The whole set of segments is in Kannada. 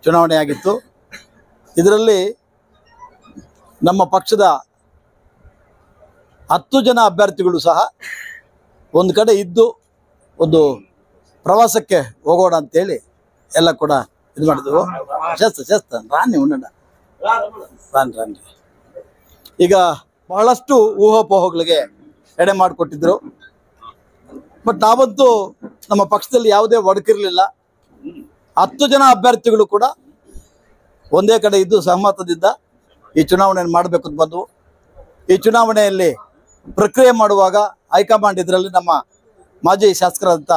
ಚುನಾವಣೆ ಆಗಿತ್ತು. ಇದರಲ್ಲಿ ನಮ್ಮ ಪಕ್ಷದ 10 ಜನ ಅಭ್ಯರ್ಥಿಗಳು ಸಹ ಒಂದು ಕಡೆ ಇದ್ದು ಒಂದು ಪ್ರವಾಸಕ್ಕೆ ಹೋಗೋಣ ಅಂತೇಳಿ ಎಲ್ಲ ಕೂಡ ಇದು ಮಾಡಿದ್ವು. ರಾಣಿ ಉಂಡ ರಾಣಿ ಈಗ ಬಹಳಷ್ಟು ಊಹಾಪೋಹಗಳಿಗೆ ಎಡೆ ಮಾಡಿಕೊಟ್ಟಿದ್ರು. ಬಟ್ ನಾವಂತೂ ನಮ್ಮ ಪಕ್ಷದಲ್ಲಿ ಯಾವುದೇ ಒಡಕಿರಲಿಲ್ಲ. 10 ಜನ ಅಭ್ಯರ್ಥಿಗಳು ಕೂಡ ಒಂದೇ ಕಡೆ ಇದ್ದು ಸಹಮತದಿಂದ ಈ ಚುನಾವಣೆಯನ್ನು ಮಾಡಬೇಕು ಅಂತ ಬಂದವು. ಈ ಚುನಾವಣೆಯಲ್ಲಿ ಪ್ರಕ್ರಿಯೆ ಮಾಡುವಾಗ ಹೈಕಮಾಂಡ್ ಇದರಲ್ಲಿ ನಮ್ಮ ಮಾಜಿ ಶಾಸಕರಾದಂಥ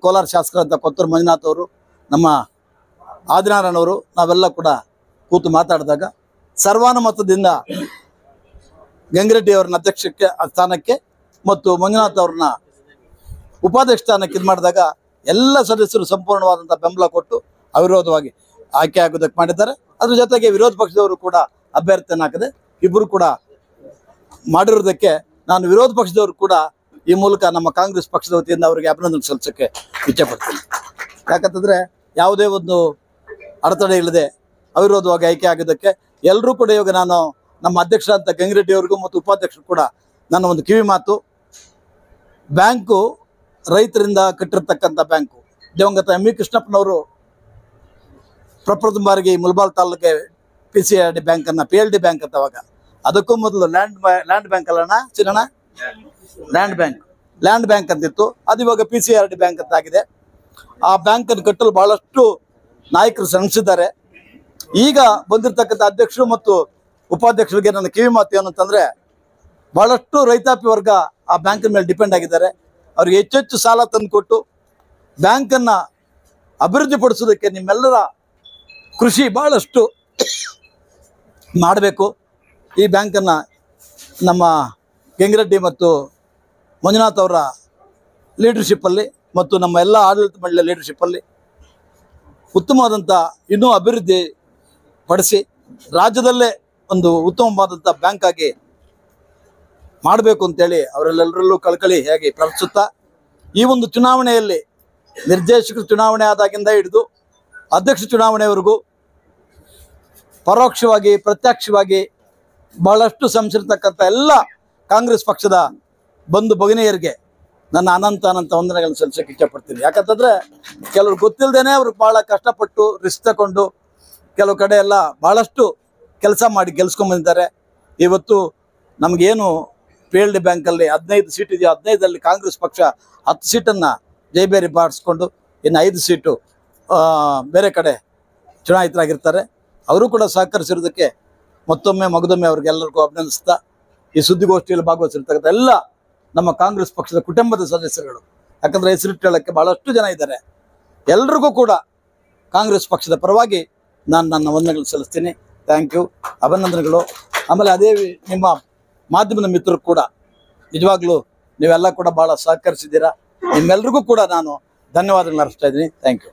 ಕೋಲಾರ ಶಾಸಕರಾದಂಥ ಕೊತ್ತೂರು ಮಂಜುನಾಥ್ ಅವರು, ನಮ್ಮ ಆದಿನಾರಾಯಣವರು ನಾವೆಲ್ಲ ಕೂಡ ಕೂತು ಮಾತಾಡಿದಾಗ ಸರ್ವಾನುಮತದಿಂದ ಗಂಗಿರೆಡ್ಡಿ ಅವರನ್ನ ಅಧ್ಯಕ್ಷಕ್ಕೆ ಸ್ಥಾನಕ್ಕೆ ಮತ್ತು ಮಂಜುನಾಥ್ ಅವ್ರನ್ನ ಉಪಾಧ್ಯಕ್ಷ ಸ್ಥಾನಕ್ಕೆ ಇದು ಮಾಡಿದಾಗ ಎಲ್ಲ ಸದಸ್ಯರು ಸಂಪೂರ್ಣವಾದಂಥ ಬೆಂಬಲ ಕೊಟ್ಟು ಅವಿರೋಧವಾಗಿ ಆಯ್ಕೆ ಆಗೋದಕ್ಕೆ ಮಾಡಿದ್ದಾರೆ. ಅದ್ರ ಜೊತೆಗೆ ವಿರೋಧ ಪಕ್ಷದವರು ಕೂಡ ಅಭ್ಯರ್ಥಿಯನ್ನು ಹಾಕಿದೆ. ಇಬ್ಬರು ಕೂಡ ಮಾಡಿರೋದಕ್ಕೆ ನಾನು ವಿರೋಧ ಪಕ್ಷದವರು ಕೂಡ ಈ ಮೂಲಕ ನಮ್ಮ ಕಾಂಗ್ರೆಸ್ ಪಕ್ಷದ ವತಿಯಿಂದ ಅವರಿಗೆ ಅಭಿನಂದನೆ ಸಲ್ಲಿಸೋಕ್ಕೆ ಇಚ್ಛೆಪಡ್ತೀನಿ. ಯಾಕಂತಂದರೆ ಯಾವುದೇ ಒಂದು ಅಡೆತಡೆ ಇಲ್ಲದೆ ಅವಿರೋಧವಾಗಿ ಆಯ್ಕೆ ಆಗೋದಕ್ಕೆ ಎಲ್ಲರೂ ಕೂಡ ಇವಾಗ ನಾನು ನಮ್ಮ ಅಧ್ಯಕ್ಷರಾದಂಥ ಗಂಗಿರೆಡ್ಡಿ ಅವ್ರಿಗೂ ಮತ್ತು ಉಪಾಧ್ಯಕ್ಷರು ಕೂಡ ನನ್ನ ಒಂದು ಕಿವಿ ಮಾತು, ಬ್ಯಾಂಕು ರೈತರಿಂದ ಕಟ್ಟಿರ್ತಕ್ಕಂಥ ಬ್ಯಾಂಕು. ದಿವಂಗತ ಎಂ ವಿ ಕೃಷ್ಣಪ್ಪನವರು ಪ್ರಪ್ರಥಮ ಬಾರಿಗೆ ಈ ಮುಲ್ಬಾಲ್ ತಾಲೂಕಿಗೆ PCRD ಬ್ಯಾಂಕನ್ನು PLD ಬ್ಯಾಂಕ್ ಅಂತ ಅವಾಗ, ಅದಕ್ಕೂ ಮೊದಲು ಲ್ಯಾಂಡ್ ಬ್ಯಾಂಕ್ ಅಲ್ಲಣ್ಣ ಚಿನ್ನಣ್ಣ, ಲ್ಯಾಂಡ್ ಬ್ಯಾಂಕ್ ಅಂತಿತ್ತು. ಅದು ಇವಾಗ PCRD ಬ್ಯಾಂಕ್ ಅಂತ ಆಗಿದೆ. ಆ ಬ್ಯಾಂಕನ್ನು ಕಟ್ಟಲು ಬಹಳಷ್ಟು ನಾಯಕರು ಶ್ರಮಿಸಿದ್ದಾರೆ. ಈಗ ಬಂದಿರತಕ್ಕಂಥ ಅಧ್ಯಕ್ಷರು ಮತ್ತು ಉಪಾಧ್ಯಕ್ಷರಿಗೆ ನನ್ನ ಕಿವಿ ಮಾತು ಏನು ಅಂತಂದರೆ, ಬಹಳಷ್ಟು ರೈತಾಪಿ ವರ್ಗ ಆ ಬ್ಯಾಂಕಿನ ಮೇಲೆ ಡಿಪೆಂಡ್ ಆಗಿದ್ದಾರೆ. ಅವ್ರಿಗೆ ಹೆಚ್ಚೆಚ್ಚು ಸಾಲ ತಂದುಕೊಟ್ಟು ಬ್ಯಾಂಕನ್ನು ಅಭಿವೃದ್ಧಿಪಡಿಸೋದಕ್ಕೆ ನಿಮ್ಮೆಲ್ಲರ ಕೃಷಿ ಬಹಳಷ್ಟು ಮಾಡಬೇಕು. ಈ ಬ್ಯಾಂಕನ್ನು ನಮ್ಮ ಗಂಗಿರೆಡ್ಡಿ ಮತ್ತು ಮಂಜುನಾಥ್ ಅವರ ಲೀಡರ್ಶಿಪ್ಪಲ್ಲಿ ಮತ್ತು ನಮ್ಮ ಎಲ್ಲ ಆಡಳಿತ ಮಂಡಳಿಯ ಲೀಡರ್ಶಿಪ್ಪಲ್ಲಿ ಉತ್ತಮವಾದಂಥ ಇನ್ನೂ ಅಭಿವೃದ್ಧಿ ಪಡಿಸಿ ರಾಜ್ಯದಲ್ಲೇ ಒಂದು ಉತ್ತಮವಾದಂಥ ಬ್ಯಾಂಕ್ ಆಗಿ ಮಾಡಬೇಕು ಅಂತೇಳಿ ಅವರೆಲ್ಲರಲ್ಲೂ ಕಳಕಳಿ ಹೇಗೆ ಪ್ರಾರ್ಥಿಸುತ್ತಾ, ಈ ಒಂದು ಚುನಾವಣೆಯಲ್ಲಿ ನಿರ್ದೇಶಕರು ಚುನಾವಣೆ ಆದಾಗಿಂದ ಹಿಡಿದು ಅಧ್ಯಕ್ಷ ಚುನಾವಣೆವರೆಗೂ ಪರೋಕ್ಷವಾಗಿ ಪ್ರತ್ಯಕ್ಷವಾಗಿ ಬಹಳಷ್ಟು ಶ್ರಮಿಸಿರ್ತಕ್ಕಂಥ ಎಲ್ಲ ಕಾಂಗ್ರೆಸ್ ಪಕ್ಷದ ಬಂಧು ಭಗಿನಿಯರಿಗೆ ನನ್ನ ಅನಂತ ವಂದನೆಗಳನ್ನು ಸಲ್ಲಿಸೋಕೆ ಇಷ್ಟಪಡ್ತೀನಿ. ಯಾಕಂತಂದರೆ ಕೆಲವರು ಗೊತ್ತಿಲ್ಲದೇನೆ ಅವ್ರಿಗೆ ಭಾಳ ಕಷ್ಟಪಟ್ಟು ರಿಸ್ಕ್ ತಗೊಂಡು ಕೆಲವು ಕಡೆ ಎಲ್ಲ ಭಾಳಷ್ಟು ಕೆಲಸ ಮಾಡಿ ಗೆಲ್ಸ್ಕೊಂಡ್ಬಂದಿದ್ದಾರೆ. ಇವತ್ತು ನಮಗೇನು PLD ಬ್ಯಾಂಕಲ್ಲಿ 15 ಸೀಟ್ ಇದೆಯೋ 15ರಲ್ಲಿ ಕಾಂಗ್ರೆಸ್ ಪಕ್ಷ 10 ಸೀಟನ್ನು ಜೈಬೇರಿ ಬಾರಿಸ್ಕೊಂಡು ಇನ್ನು 5 ಸೀಟು ಬೇರೆ ಕಡೆ ಚುನಾಯಿತರಾಗಿರ್ತಾರೆ. ಅವರು ಕೂಡ ಸಹಕರಿಸಿರೋದಕ್ಕೆ ಮತ್ತೊಮ್ಮೆ ಮಗದೊಮ್ಮೆ ಅವ್ರಿಗೆಲ್ಲರಿಗೂ ಅಭಿನಂದಿಸ್ತಾ, ಈ ಸುದ್ದಿಗೋಷ್ಠಿಯಲ್ಲಿ ಭಾಗವಹಿಸಿರ್ತಕ್ಕಂಥ ಎಲ್ಲ ನಮ್ಮ ಕಾಂಗ್ರೆಸ್ ಪಕ್ಷದ ಕುಟುಂಬದ ಸದಸ್ಯರುಗಳು, ಯಾಕಂದರೆ ಹೆಸರಿಟ್ಟು ಹೇಳೋಕ್ಕೆ ಭಾಳಷ್ಟು ಜನ ಇದ್ದಾರೆ, ಎಲ್ರಿಗೂ ಕೂಡ ಕಾಂಗ್ರೆಸ್ ಪಕ್ಷದ ಪರವಾಗಿ ನಾನು ನನ್ನ ವಂದನೆಗಳು ಸಲ್ಲಿಸ್ತೀನಿ. ಥ್ಯಾಂಕ್ ಯು, ಅಭಿನಂದನೆಗಳು. ಆಮೇಲೆ ಅದೇ ನಿಮ್ಮ ಮಾಧ್ಯಮದ ಮಿತ್ರರು ಕೂಡ ನಿಜವಾಗ್ಲೂ ನೀವೆಲ್ಲ ಕೂಡ ಭಾಳ ಸಹಕರಿಸಿದ್ದೀರಾ. ನಿಮ್ಮೆಲ್ರಿಗೂ ಕೂಡ ನಾನು ಧನ್ಯವಾದಗಳನ್ನ ಅರ್ಪಿಸ್ತಾ ಇದ್ದೀನಿ. Thank you.